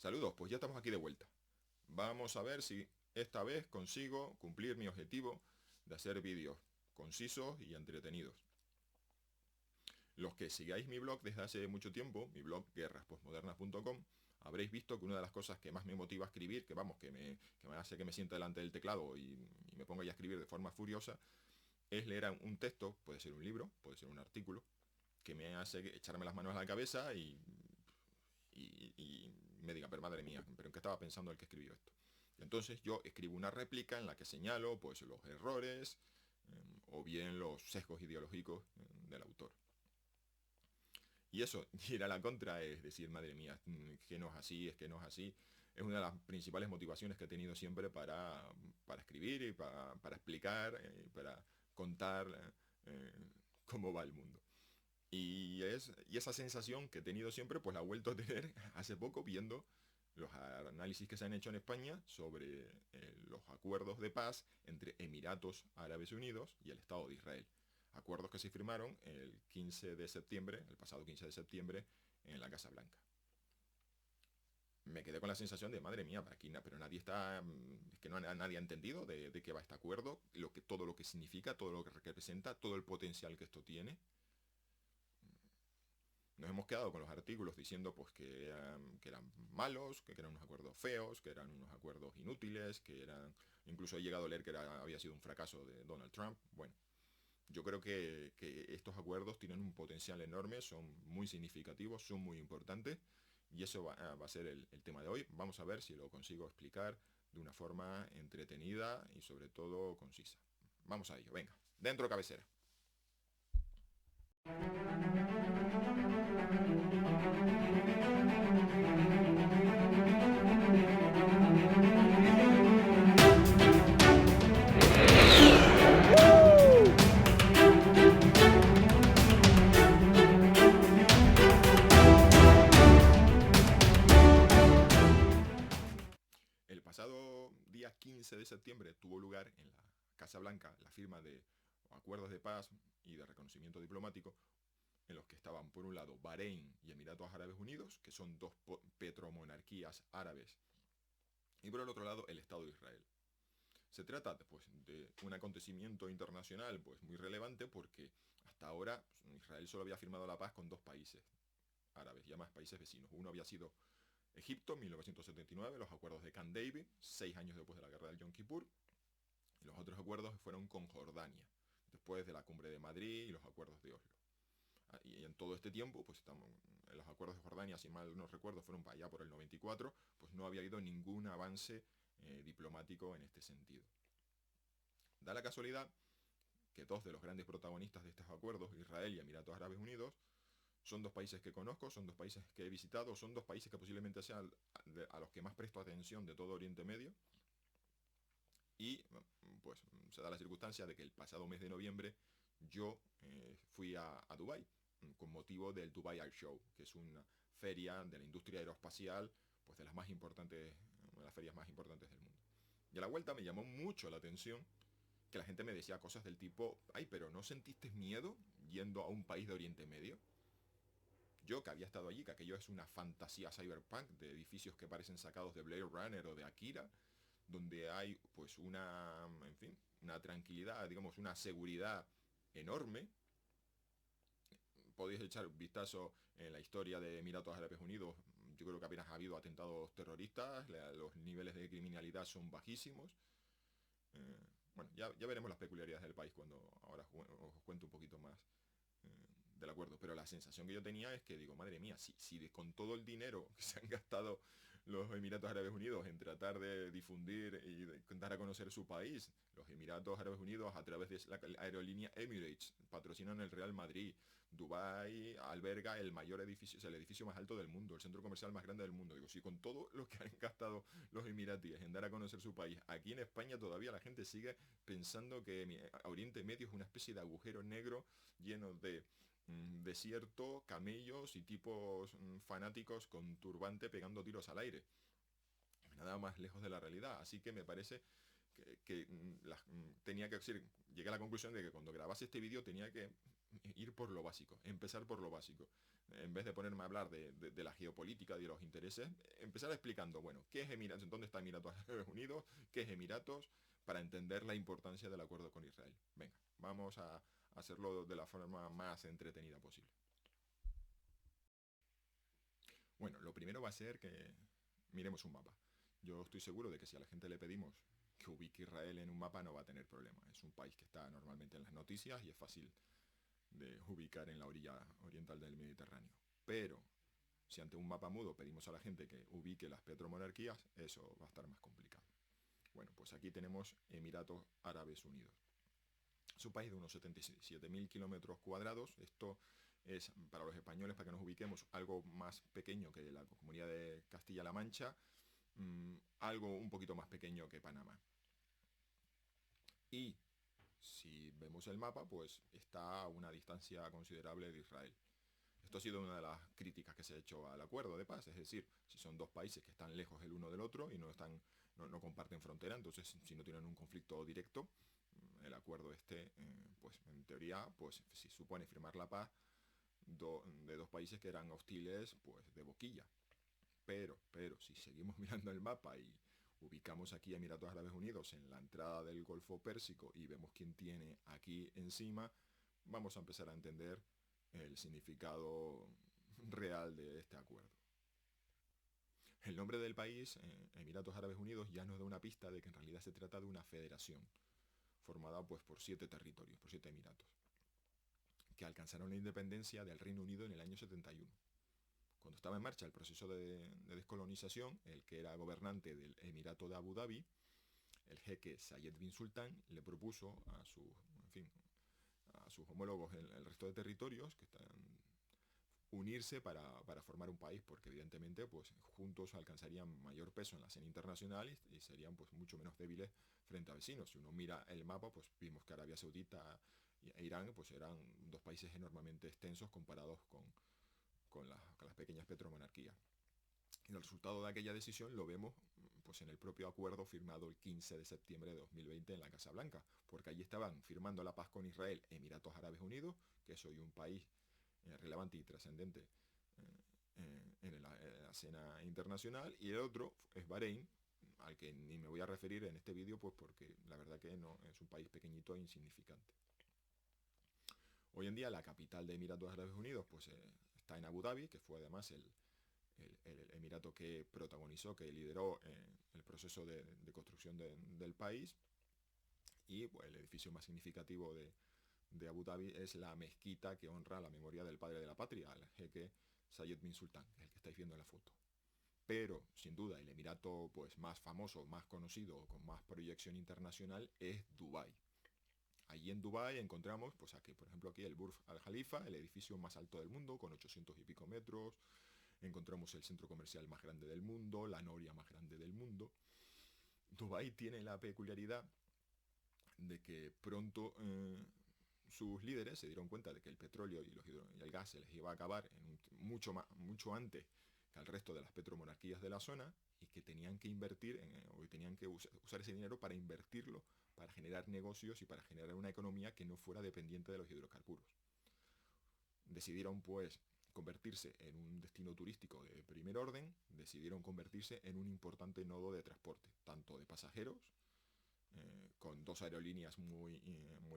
Saludos, pues ya estamos aquí de vuelta. Vamos a ver si esta vez consigo cumplir mi objetivo de hacer vídeos concisos y entretenidos. Los que sigáis mi blog desde hace mucho tiempo, mi blog guerraspostmodernas.com, habréis visto que una de las cosas que más me motiva a escribir, que me hace que me sienta delante del teclado y me ponga ya a escribir de forma furiosa, es leer un texto, puede ser un libro, puede ser un artículo, que me hace echarme las manos a la cabeza y me diga, pero madre mía, ¿pero en qué estaba pensando el que escribió esto? Y entonces yo escribo una réplica en la que señalo pues los errores o bien los sesgos ideológicos del autor. Y eso, ir a la contra es decir, madre mía, es que no es así, es que no es así. Es una de las principales motivaciones que he tenido siempre para escribir y para explicar, para contar eh, cómo va el mundo. Y esa sensación que he tenido siempre, pues la he vuelto a tener hace poco viendo los análisis que se han hecho en España sobre los acuerdos de paz entre Emiratos Árabes Unidos y el Estado de Israel. Acuerdos que se firmaron el 15 de septiembre, el pasado 15 de septiembre, en la Casa Blanca. Me quedé con la sensación de, madre mía, aquí, pero nadie está, es que nadie ha entendido de qué va este acuerdo, todo lo que significa, todo lo que representa, todo el potencial que esto tiene. Nos hemos quedado con los artículos diciendo pues que eran malos, que eran unos acuerdos feos, que eran unos acuerdos inútiles, que eran... Incluso he llegado a leer que había sido un fracaso de Donald Trump. Bueno, yo creo que estos acuerdos tienen un potencial enorme, son muy significativos, son muy importantes y eso va a ser el tema de hoy. Vamos a ver si lo consigo explicar de una forma entretenida y sobre todo concisa. Vamos a ello, venga, dentro cabecera. El pasado día 15 de septiembre tuvo lugar en la Casa Blanca la firma de acuerdos de paz y de reconocimiento diplomático en los que estaban por un lado Bahrein y Emiratos Árabes Unidos, que son dos petromonarquías árabes, y por el otro lado el Estado de Israel. Se trata pues, de un acontecimiento internacional pues, muy relevante porque hasta ahora Israel solo había firmado la paz con dos países árabes y además países vecinos. Uno había sido Egipto en 1979, los acuerdos de Camp David, 6 años después de la guerra del Yom Kippur, y los otros acuerdos fueron con Jordania, después de la cumbre de Madrid y los acuerdos de Oslo. Y en todo este tiempo, pues estamos en los acuerdos de Jordania, si mal no recuerdo, fueron para allá por el 94, pues no había habido ningún avance diplomático en este sentido. Da la casualidad que dos de los grandes protagonistas de estos acuerdos, Israel y Emiratos Árabes Unidos, son dos países que conozco, son dos países que he visitado, son dos países que posiblemente sean a los que más presto atención de todo Oriente Medio. Y pues se da la circunstancia de que el pasado mes de noviembre yo fui a Dubái con motivo del Dubai Air Show, que es una feria de la industria aeroespacial, pues de las más importantes, una de las ferias más importantes del mundo. Y a la vuelta me llamó mucho la atención que la gente me decía cosas del tipo, ay, pero ¿no sentiste miedo yendo a un país de Oriente Medio? Yo que había estado allí, que aquello es una fantasía cyberpunk de edificios que parecen sacados de Blade Runner o de Akira, donde hay pues en fin, una tranquilidad, digamos, una seguridad enorme. Podéis echar un vistazo en la historia de Emiratos Árabes Unidos. Yo creo que apenas ha habido atentados terroristas, los niveles de criminalidad son bajísimos. Eh, bueno, ya veremos las peculiaridades del país cuando ahora os cuento un poquito más del acuerdo. Pero la sensación que yo tenía es que digo, madre mía, si con todo el dinero que se han gastado los Emiratos Árabes Unidos en tratar de difundir y de dar a conocer su país, los Emiratos Árabes Unidos a través de la aerolínea Emirates patrocinan el Real Madrid, Dubái alberga el mayor edificio, o sea, el edificio más alto del mundo, el centro comercial más grande del mundo. Digo, si con todo lo que han gastado los emiratíes en dar a conocer su país, aquí en España todavía la gente sigue pensando que Oriente Medio es una especie de agujero negro lleno de desierto, camellos y tipos fanáticos con turbante pegando tiros al aire. Nada más lejos de la realidad. Así que me parece que tenía que decir, llegué a la conclusión de que cuando grabase este vídeo tenía que ir por lo básico, empezar por lo básico. En vez de ponerme a hablar de la geopolítica, de los intereses, empezar explicando, bueno, ¿qué es Emiratos? ¿Dónde está Emiratos Árabes Unidos? ¿Qué es Emiratos? Para entender la importancia del acuerdo con Israel. Venga, vamos a hacerlo de la forma más entretenida posible. Bueno, lo primero va a ser que miremos un mapa. Yo estoy seguro de que si a la gente le pedimos que ubique Israel en un mapa no va a tener problema. Es un país que está normalmente en las noticias y es fácil de ubicar en la orilla oriental del Mediterráneo. Pero si ante un mapa mudo pedimos a la gente que ubique las petromonarquías, eso va a estar más complicado. Bueno, pues aquí tenemos Emiratos Árabes Unidos. Es un país de unos 77.000 kilómetros cuadrados. Esto es, para los españoles, para que nos ubiquemos, algo más pequeño que la comunidad de Castilla-La Mancha, algo un poquito más pequeño que Panamá. Y si vemos el mapa, pues está a una distancia considerable de Israel. Esto ha sido una de las críticas que se ha hecho al acuerdo de paz, es decir, si son dos países que están lejos el uno del otro y no comparten frontera, entonces si no tienen un conflicto directo, el acuerdo este, pues en teoría, pues si supone firmar la paz de dos países que eran hostiles, pues de boquilla. Pero, si seguimos mirando el mapa y ubicamos aquí a Emiratos Árabes Unidos en la entrada del Golfo Pérsico y vemos quién tiene aquí encima, vamos a empezar a entender el significado real de este acuerdo. El nombre del país, Emiratos Árabes Unidos, ya nos da una pista de que en realidad se trata de una federación formada pues por 7 territorios, por 7 emiratos, que alcanzaron la independencia del Reino Unido en el año 71. Cuando estaba en marcha el proceso de descolonización, el que era gobernante del Emirato de Abu Dhabi, el jeque Zayed bin Sultan, le propuso a sus, en fin, a sus homólogos en el resto de territorios que están unirse para formar un país, porque evidentemente pues juntos alcanzarían mayor peso en la escena internacional y serían pues mucho menos débiles frente a vecinos. Si uno mira el mapa, pues vimos que Arabia Saudita e Irán pues eran dos países enormemente extensos comparados con las pequeñas petromonarquías. Y el resultado de aquella decisión lo vemos pues en el propio acuerdo firmado el 15 de septiembre de 2020 en la Casa Blanca, porque allí estaban firmando la paz con Israel, Emiratos Árabes Unidos, que es hoy un país relevante y trascendente en la escena internacional, y el otro es Bahrein, al que ni me voy a referir en este vídeo, pues porque la verdad que no es un país pequeñito e insignificante. Hoy en día la capital de Emiratos Árabes Unidos pues está en Abu Dhabi, que fue además el emirato que protagonizó, que lideró el proceso de construcción del país. Y pues, el edificio más significativo de Abu Dhabi es la mezquita que honra la memoria del padre de la patria, el jeque Zayed bin Sultan, el que estáis viendo en la foto. Pero, sin duda, el emirato pues, más famoso, más conocido, con más proyección internacional es Dubái. Allí en Dubái encontramos, pues aquí, por ejemplo, aquí el Burj Al Khalifa, el edificio más alto del mundo, con 800 y pico metros. Encontramos el centro comercial más grande del mundo, la noria más grande del mundo. Dubái tiene la peculiaridad de que pronto sus líderes se dieron cuenta de que el petróleo y el gas se les iba a acabar mucho antes que al resto de las petromonarquías de la zona, y que tenían que invertir o tenían que usar ese dinero para invertirlo, para generar negocios y para generar una economía que no fuera dependiente de los hidrocarburos. Decidieron pues convertirse en un destino turístico de primer orden, decidieron convertirse en un importante nodo de transporte, tanto de pasajeros, con dos aerolíneas muy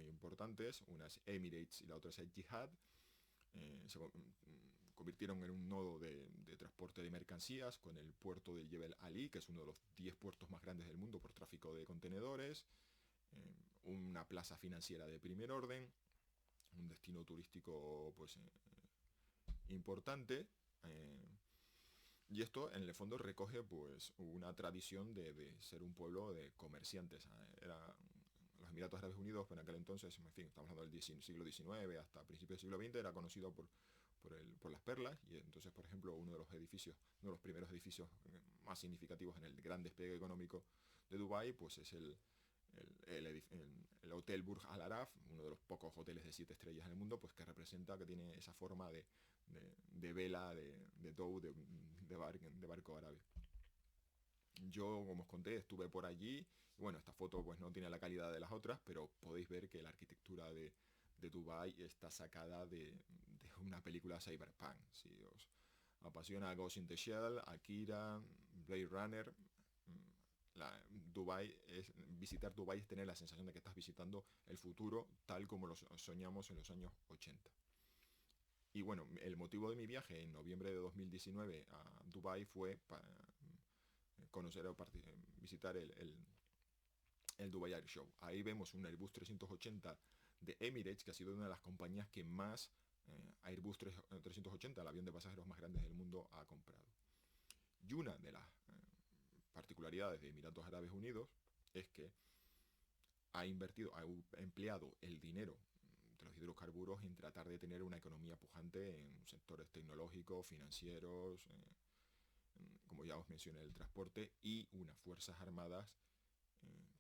importantes, una es Emirates y la otra es Etihad. Se convirtieron en un nodo de transporte de mercancías, con el puerto de Jebel Ali, que es uno de los 10 puertos más grandes del mundo por tráfico de contenedores, una plaza financiera de primer orden, un destino turístico pues importante. Y esto en el fondo recoge pues una tradición de ser un pueblo de comerciantes. Los Emiratos Árabes Unidos en aquel entonces, en fin, estamos hablando del siglo XIX hasta principios del siglo XX, era conocido por las perlas. Y entonces, por ejemplo, uno de los primeros edificios más significativos en el gran despegue económico de Dubái, pues es el Hotel Burj Al Arab, uno de los pocos hoteles de 7 estrellas en el mundo, pues que representa, que tiene esa forma de vela, de dhow, de barco árabe. Yo, como os conté, estuve por allí. Bueno, esta foto pues no tiene la calidad de las otras, pero podéis ver que la arquitectura de Dubái está sacada de una película cyberpunk. Si os apasiona Ghost in the Shell, Akira, Blade Runner, visitar Dubái es tener la sensación de que estás visitando el futuro tal como lo soñamos en los años 80. Y bueno, el motivo de mi viaje en noviembre de 2019 a Dubái fue para conocer o visitar el Dubai Air Show. Ahí vemos un Airbus 380 de Emirates, que ha sido una de las compañías que más Airbus 380, el avión de pasajeros más grande del mundo, ha comprado. Y una de las particularidades de Emiratos Árabes Unidos es que ha empleado el dinero de los hidrocarburos en tratar de tener una economía pujante en sectores tecnológicos, financieros, como ya os mencioné, el transporte, y unas fuerzas armadas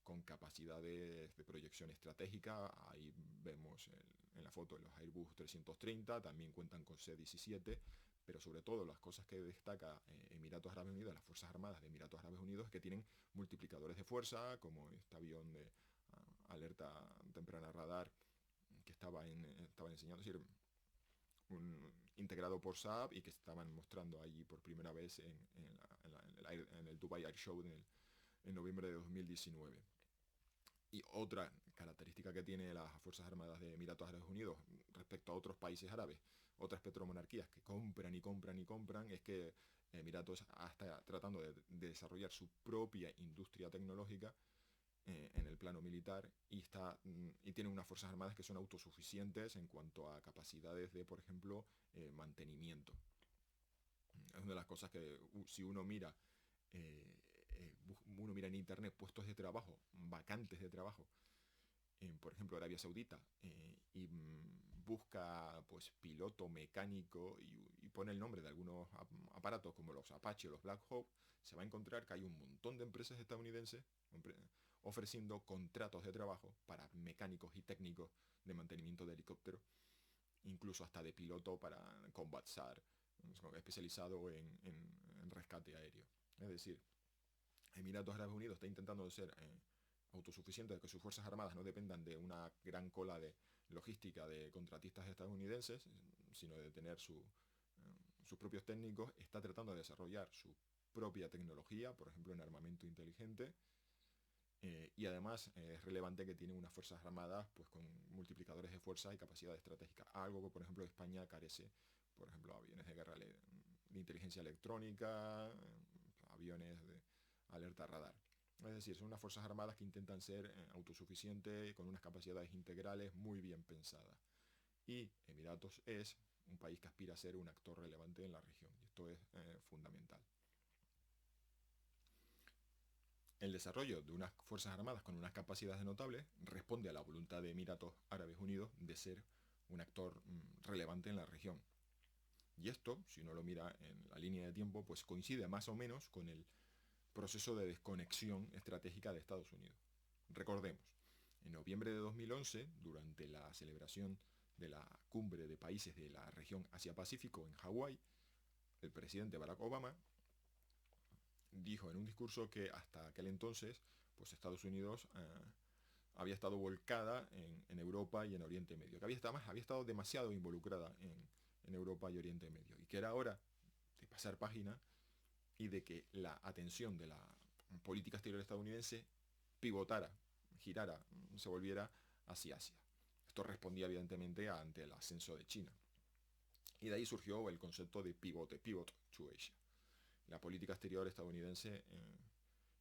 con capacidades de proyección estratégica. Ahí vemos en la foto los Airbus 330, también cuentan con C-17, pero sobre todo las cosas que destaca Emiratos Árabes Unidos, las Fuerzas Armadas de Emiratos Árabes Unidos, es que tienen multiplicadores de fuerza, como este avión de alerta temprana radar que estaba enseñando, es decir, integrado por Saab, y que estaban mostrando allí por primera vez en el Dubai Air Show en noviembre de 2019. Y otra característica que tiene las Fuerzas Armadas de Emiratos Árabes Unidos respecto a otros países árabes, otras petromonarquías que compran y compran y compran, es que Emiratos está tratando de desarrollar su propia industria tecnológica en el plano militar, y tiene unas Fuerzas Armadas que son autosuficientes en cuanto a capacidades de, por ejemplo, mantenimiento. Es una de las cosas que si uno mira en internet puestos de trabajo, vacantes de trabajo, por ejemplo Arabia Saudita, y busca pues piloto mecánico y pone el nombre de algunos aparatos como los Apache o los Black Hawk, se va a encontrar que hay un montón de empresas estadounidenses ofreciendo contratos de trabajo para mecánicos y técnicos de mantenimiento de helicópteros, incluso hasta de piloto para Combat SAR, especializado en rescate aéreo. Es decir, Emiratos Árabes Unidos está intentando ser autosuficiente, de que sus fuerzas armadas no dependan de una gran cola de logística de contratistas estadounidenses, sino de tener sus propios técnicos. Está tratando de desarrollar su propia tecnología, por ejemplo en armamento inteligente, y además es relevante que tiene unas fuerzas armadas pues con multiplicadores de fuerza y capacidad estratégica, algo que por ejemplo España carece, por ejemplo aviones de guerra de inteligencia electrónica, aviones de alerta radar. Es decir, son unas fuerzas armadas que intentan ser autosuficientes, con unas capacidades integrales muy bien pensadas. Y Emiratos es un país que aspira a ser un actor relevante en la región, y esto es fundamental. El desarrollo de unas fuerzas armadas con unas capacidades notables responde a la voluntad de Emiratos Árabes Unidos de ser un actor relevante en la región. Y esto, si uno lo mira en la línea de tiempo, pues coincide más o menos con el proceso de desconexión estratégica de Estados Unidos. Recordemos, en noviembre de 2011, durante la celebración de la cumbre de países de la región Asia-Pacífico en Hawái, el presidente Barack Obama dijo en un discurso que hasta aquel entonces pues Estados Unidos había estado volcada en Europa y en Oriente Medio, que había estado demasiado involucrada en Europa y Oriente Medio, y que era hora de pasar página y de que la atención de la política exterior estadounidense pivotara, girara, se volviera hacia Asia. Esto respondía evidentemente ante el ascenso de China. Y de ahí surgió el concepto de pivot to Asia. La política exterior estadounidense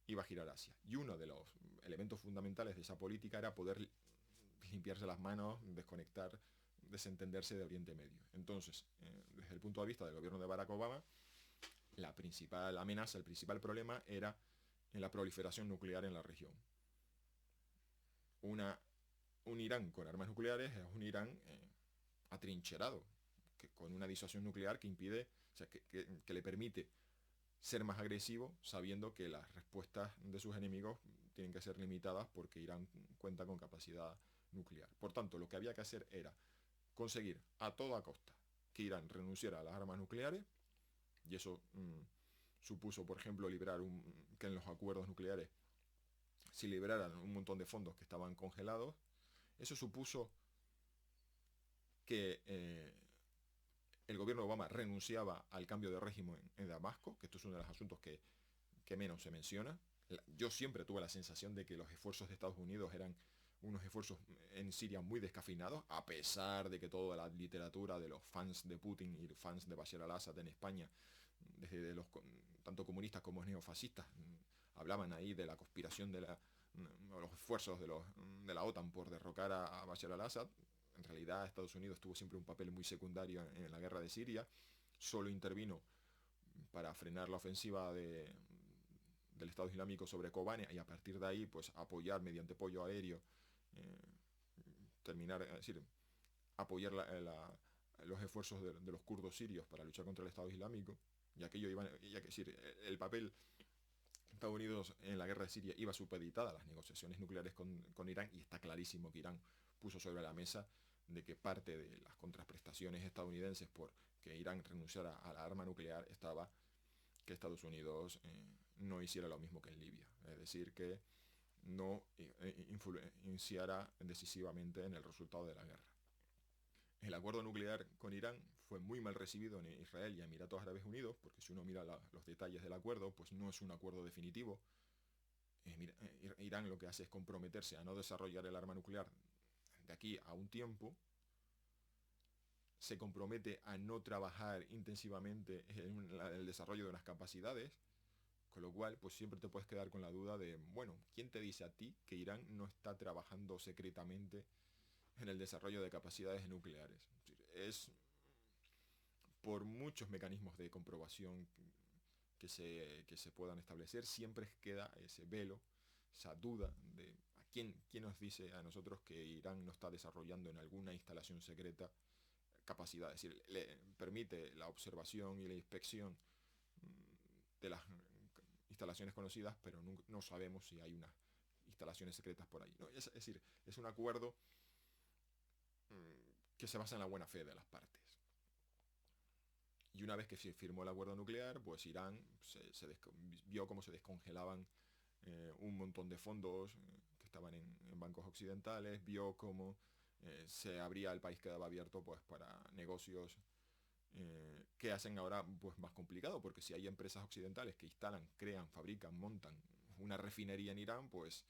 iba a girar Asia. Y uno de los elementos fundamentales de esa política era poder limpiarse las manos, desconectar, desentenderse de Oriente Medio. Entonces, desde el punto de vista del gobierno de Barack Obama, la principal amenaza, el principal problema era en la proliferación nuclear en la región. Un Irán con armas nucleares es un Irán atrincherado, con una disuasión nuclear que impide, o sea, que le permite ser más agresivo, sabiendo que las respuestas de sus enemigos tienen que ser limitadas porque Irán cuenta con capacidad nuclear. Por tanto, lo que había que hacer era conseguir a toda costa que Irán renunciara a las armas nucleares, y eso supuso, por ejemplo, que en los acuerdos nucleares se liberaran un montón de fondos que estaban congelados. Eso supuso que el gobierno de Obama renunciaba al cambio de régimen en Damasco, que esto es uno de los asuntos que menos se menciona. Yo siempre tuve la sensación de que los esfuerzos de Estados Unidos eran unos esfuerzos en Siria muy descafeinados, a pesar de que toda la literatura de los fans de Putin y fans de Bashar al-Assad en España, desde los tanto comunistas como neofascistas, hablaban ahí de la conspiración de los esfuerzos de la OTAN por derrocar a Bashar al-Assad. En realidad Estados Unidos tuvo siempre un papel muy secundario en la guerra de Siria, solo intervino para frenar la ofensiva del Estado Islámico sobre Kobane y a partir de ahí pues apoyar mediante apoyo aéreo, eh, es decir, apoyar los esfuerzos de los kurdos sirios para luchar contra el Estado Islámico, y aquello iba, ya que decir, el papel de Estados Unidos en la guerra de Siria iba supeditada a las negociaciones nucleares con Irán, y está clarísimo que Irán puso sobre la mesa de que parte de las contraprestaciones estadounidenses por que Irán renunciara a la arma nuclear estaba que Estados Unidos no hiciera lo mismo que en Libia, es decir, que no influenciara decisivamente en el resultado de la guerra. El acuerdo nuclear con Irán fue muy mal recibido en Israel y Emiratos Árabes Unidos, porque si uno mira los detalles del acuerdo, pues no es un acuerdo definitivo. Irán lo que hace es comprometerse a no desarrollar el arma nuclear de aquí a un tiempo, se compromete a no trabajar intensivamente en el desarrollo de unas capacidades, con lo cual pues siempre te puedes quedar con la duda de, bueno, ¿quién te dice a ti que Irán no está trabajando secretamente en el desarrollo de capacidades nucleares? Es por muchos mecanismos de comprobación que se puedan establecer, siempre queda ese velo, esa duda de quién nos dice a nosotros que Irán no está desarrollando en alguna instalación secreta capacidad, es decir, le permite la observación y la inspección de las instalaciones conocidas, pero no sabemos si hay unas instalaciones secretas por ahí. ¿No? Es decir, es un acuerdo que se basa en la buena fe de las partes. Y una vez que se firmó el acuerdo nuclear, pues Irán vio cómo se descongelaban un montón de fondos que estaban en bancos occidentales, vio cómo se abría, el país quedaba abierto pues para negocios que hacen ahora pues más complicado, porque si hay empresas occidentales que instalan, crean, fabrican, montan una refinería en Irán, pues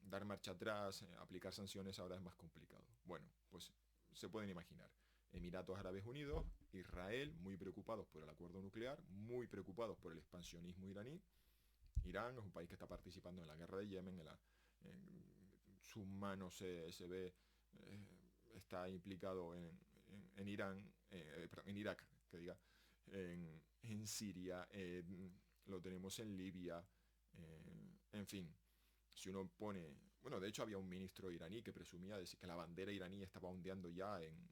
dar marcha atrás, aplicar sanciones ahora es más complicado. Bueno, pues se pueden imaginar. Emiratos Árabes Unidos, Israel, muy preocupados por el acuerdo nuclear, muy preocupados por el expansionismo iraní. Irán es un país que está participando en la guerra de Yemen, su mano se ve, está implicado en Irán, en Irak, que diga, en Siria, lo tenemos en Libia, en fin, si uno pone, bueno, de hecho había un ministro iraní que presumía de que la bandera iraní estaba ondeando ya en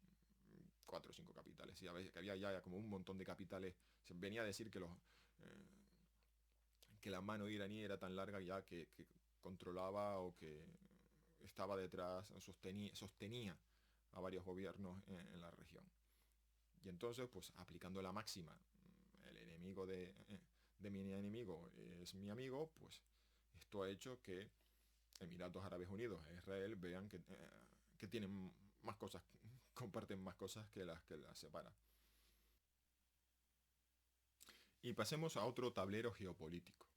4 o 5 capitales, que había ya como un montón de capitales, se venía a decir que la mano iraní era tan larga ya que controlaba o que estaba detrás, sostenía a varios gobiernos en la región. Y entonces, pues aplicando la máxima, el enemigo de mi enemigo es mi amigo, pues esto ha hecho que Emiratos Árabes Unidos e Israel vean que tienen más cosas, comparten más cosas que las separan. Y pasemos a otro tablero geopolítico.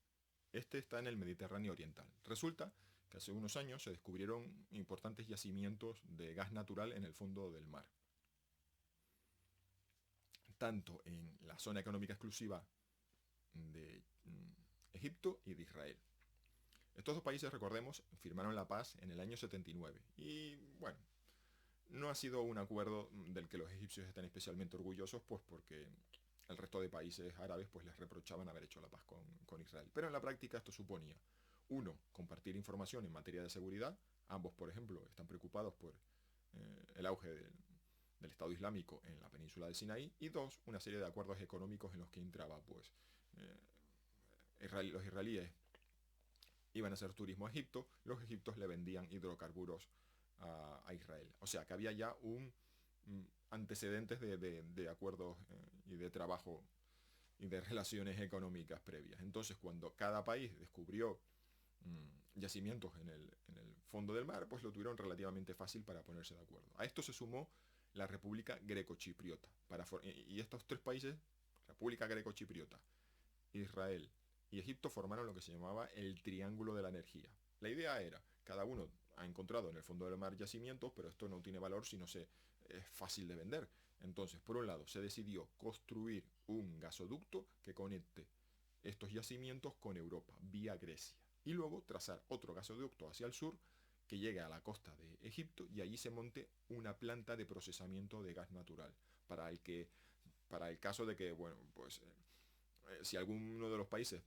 Este está en el Mediterráneo Oriental. Resulta que hace unos años se descubrieron importantes yacimientos de gas natural en el fondo del mar, tanto en la zona económica exclusiva de Egipto y de Israel. Estos dos países, recordemos, firmaron la paz en el año 79 y bueno, no ha sido un acuerdo del que los egipcios estén especialmente orgullosos, pues porque el resto de países árabes pues les reprochaban haber hecho la paz con Israel. Pero en la práctica esto suponía, uno, compartir información en materia de seguridad. Ambos, por ejemplo, están preocupados por el auge del Estado Islámico en la península de Sinaí. Y dos, una serie de acuerdos económicos en los que entraba pues los israelíes iban a hacer turismo a Egipto, los egipcios le vendían hidrocarburos a Israel. O sea que había ya un antecedentes de acuerdos y de trabajo y de relaciones económicas previas. Entonces, cuando cada país descubrió yacimientos en el fondo del mar, pues lo tuvieron relativamente fácil para ponerse de acuerdo. A esto se sumó la República Grecochipriota. Y estos tres países, República Grecochipriota, Israel y Egipto, formaron lo que se llamaba el Triángulo de la Energía. La idea era, cada uno ha encontrado en el fondo del mar yacimientos, pero esto no tiene valor si no es fácil de vender. Entonces, por un lado, se decidió construir un gasoducto que conecte estos yacimientos con Europa, vía Grecia. Y luego trazar otro gasoducto hacia el sur que llegue a la costa de Egipto y allí se monte una planta de procesamiento de gas natural para el caso de que, bueno, pues si alguno de los países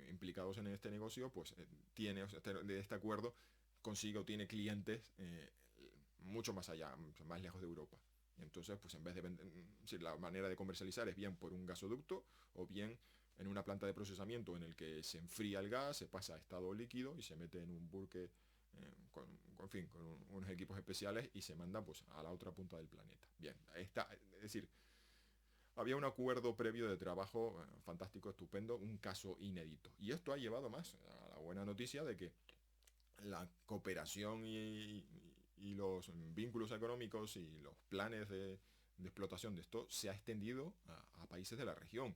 implicados en este negocio, pues tiene de este acuerdo, consigue o tiene clientes mucho más allá, más lejos de Europa. Entonces, pues en vez de vender, si la manera de comercializar es bien por un gasoducto o bien en una planta de procesamiento en el que se enfría el gas, se pasa a estado líquido y se mete en un buque con unos equipos especiales y se manda pues a la otra punta del planeta. Bien, es decir, había un acuerdo previo de trabajo fantástico, estupendo, un caso inédito. Y esto ha llevado más a la buena noticia de que la cooperación y los vínculos económicos y los planes de explotación de esto se ha extendido a países de la región,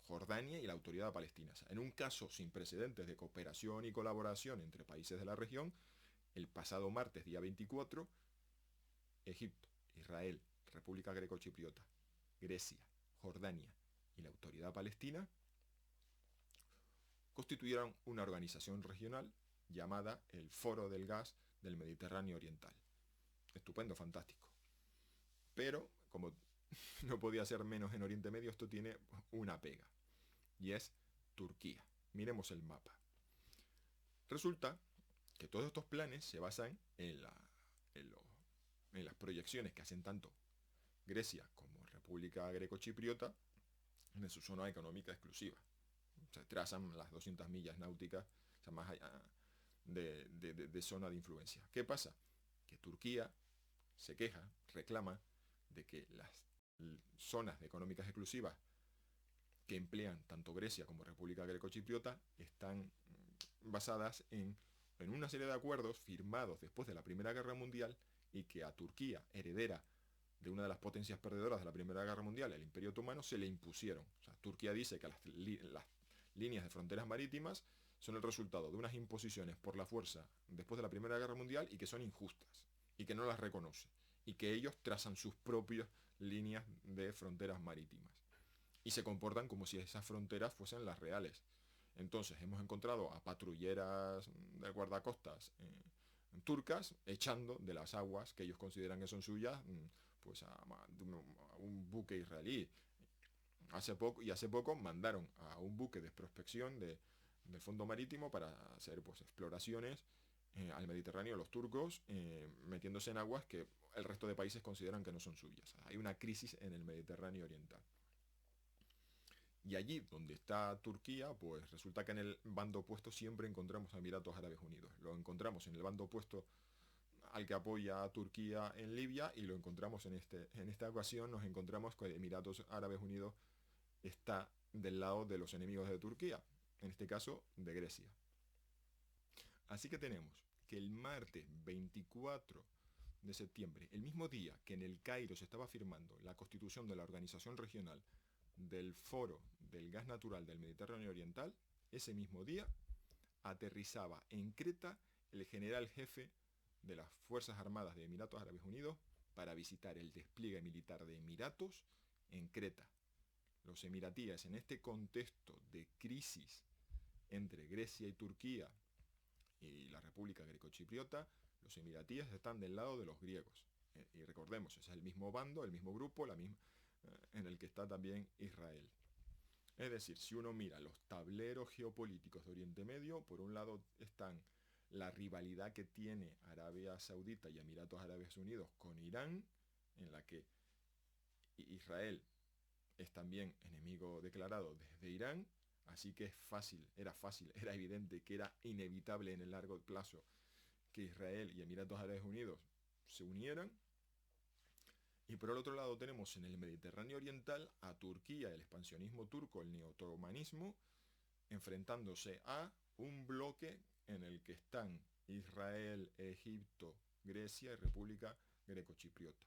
Jordania y la Autoridad Palestina. O sea, en un caso sin precedentes de cooperación y colaboración entre países de la región, el pasado martes, día 24, Egipto, Israel, República Grecochipriota, Grecia, Jordania y la Autoridad Palestina constituyeron una organización regional llamada el Foro del Gas del Mediterráneo Oriental. Estupendo, fantástico. Pero, como no podía ser menos en Oriente Medio, esto tiene una pega, y es Turquía. Miremos el mapa. Resulta que todos estos planes se basan en las proyecciones que hacen tanto Grecia como República Grecochipriota en su zona económica exclusiva. Se trazan las 200 millas náuticas, o sea, más allá de zona de influencia. ¿Qué pasa? Que Turquía se queja, reclama de que las zonas económicas exclusivas que emplean tanto Grecia como República Grecochipriota están basadas en una serie de acuerdos firmados después de la Primera Guerra Mundial y que a Turquía, heredera de una de las potencias perdedoras de la Primera Guerra Mundial, el Imperio Otomano, se le impusieron. O sea, Turquía dice que las líneas de fronteras marítimas son el resultado de unas imposiciones por la fuerza después de la Primera Guerra Mundial y que son injustas y que no las reconoce y que ellos trazan sus propias líneas de fronteras marítimas y se comportan como si esas fronteras fuesen las reales. Entonces hemos encontrado a patrulleras de guardacostas turcas echando de las aguas que ellos consideran que son suyas pues a un buque israelí. Hace poco mandaron a un buque de prospección del fondo marítimo para hacer pues exploraciones al Mediterráneo, los turcos, metiéndose en aguas que el resto de países consideran que no son suyas. Hay una crisis en el Mediterráneo oriental. Y allí donde está Turquía, pues resulta que en el bando opuesto siempre encontramos a Emiratos Árabes Unidos. Lo encontramos en el bando opuesto al que apoya a Turquía en Libia y lo encontramos en esta ocasión, nos encontramos que Emiratos Árabes Unidos está del lado de los enemigos de Turquía, en este caso de Grecia. Así que tenemos que el martes 24 de septiembre, el mismo día que en el Cairo se estaba firmando la constitución de la Organización Regional del Foro del Gas Natural del Mediterráneo Oriental, ese mismo día aterrizaba en Creta el general jefe de las Fuerzas Armadas de Emiratos Árabes Unidos para visitar el despliegue militar de Emiratos en Creta. Los emiratíes, en este contexto de crisis entre Grecia y Turquía y la República Grecochipriota, los emiratíes están del lado de los griegos. Y recordemos, es el mismo bando, el mismo grupo, en el que está también Israel. Es decir, si uno mira los tableros geopolíticos de Oriente Medio, por un lado están la rivalidad que tiene Arabia Saudita y Emiratos Árabes Unidos con Irán, en la que Israel es también enemigo declarado desde Irán, así que era evidente que era inevitable en el largo plazo que Israel y Emiratos Árabes Unidos se unieran. Y por el otro lado tenemos en el Mediterráneo Oriental a Turquía, el expansionismo turco, el neotomanismo, enfrentándose a un bloque en el que están Israel, Egipto, Grecia y República Grecochipriota.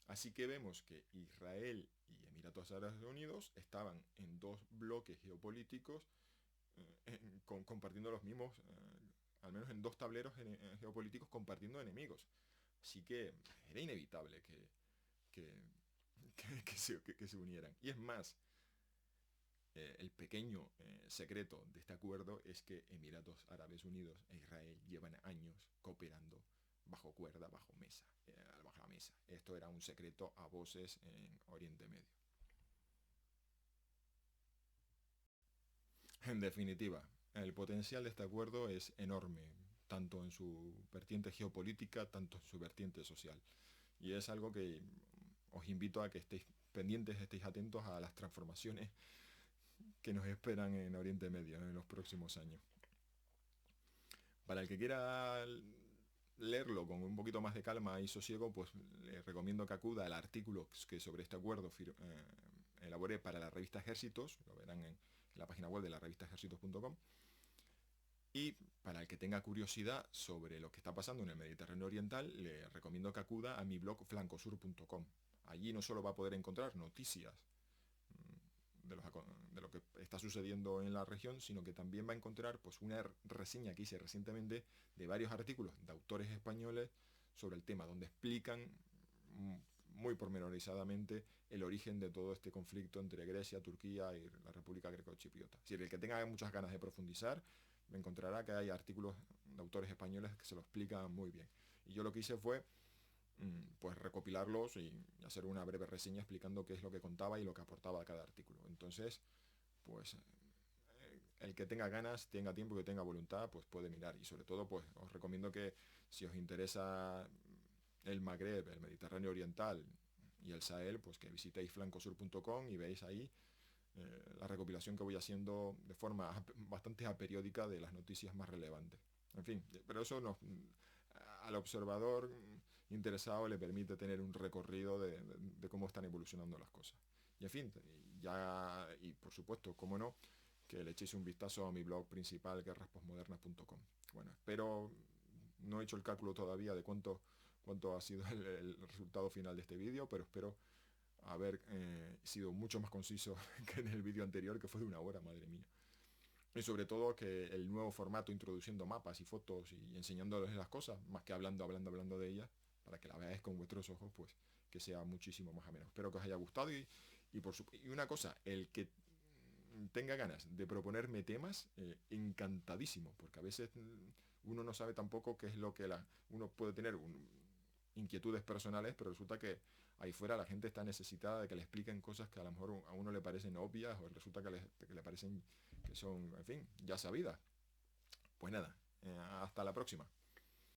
Así que vemos que Israel y Emiratos Árabes Unidos estaban en dos bloques geopolíticos compartiendo los mismos, al menos en dos tableros geopolíticos compartiendo enemigos. Así que era inevitable que, que se unieran. Y es más, el pequeño secreto de este acuerdo es que Emiratos Árabes Unidos e Israel llevan años cooperando bajo cuerda, bajo mesa, bajo la mesa. Esto era un secreto a voces en Oriente Medio. En definitiva, el potencial de este acuerdo es enorme, tanto en su vertiente geopolítica, tanto en su vertiente social. Y es algo que os invito a que estéis pendientes, estéis atentos a las transformaciones que nos esperan en Oriente Medio en los próximos años. Para el que quiera leerlo con un poquito más de calma y sosiego, pues le recomiendo que acuda al artículo que sobre este acuerdo elaboré para la revista Ejércitos, lo verán en la página web de la revista ejércitos.com. Y para el que tenga curiosidad sobre lo que está pasando en el Mediterráneo Oriental, le recomiendo que acuda a mi blog flancosur.com. Allí no solo va a poder encontrar noticias de lo que está sucediendo en la región, sino que también va a encontrar pues una reseña que hice recientemente de varios artículos de autores españoles sobre el tema, donde explican muy pormenorizadamente el origen de todo este conflicto entre Grecia, Turquía y la República Grecochipriota. Si el que tenga muchas ganas de profundizar, me encontrará que hay artículos de autores españoles que se lo explican muy bien. Y yo lo que hice fue pues recopilarlos y hacer una breve reseña explicando qué es lo que contaba y lo que aportaba cada artículo. Entonces, pues el que tenga ganas, tenga tiempo, que tenga voluntad, pues puede mirar. Y sobre todo, pues os recomiendo que si os interesa el Magreb, el Mediterráneo Oriental y el Sahel, pues que visitéis flancosur.com y veis ahí la recopilación que voy haciendo de forma bastante aperiódica de las noticias más relevantes. En fin, pero eso al observador interesado le permite tener un recorrido de cómo están evolucionando las cosas. Y en fin, y por supuesto, cómo no, que le echéis un vistazo a mi blog principal, que es rasposmodernas.com. Bueno, espero, no he hecho el cálculo todavía de cuánto ha sido el resultado final de este vídeo, pero espero haber sido mucho más conciso que en el vídeo anterior, que fue de 1 hora, madre mía. Y sobre todo que el nuevo formato, introduciendo mapas y fotos y enseñándoles las cosas, más que hablando de ellas, para que la veáis con vuestros ojos, pues que sea muchísimo más ameno. Espero que os haya gustado y una cosa, el que tenga ganas de proponerme temas, encantadísimo, porque a veces uno no sabe tampoco qué es lo que uno puede tener inquietudes personales, pero resulta que ahí fuera la gente está necesitada de que le expliquen cosas que a lo mejor a uno le parecen obvias o resulta que le parecen que son, en fin, ya sabidas. Pues nada, hasta la próxima.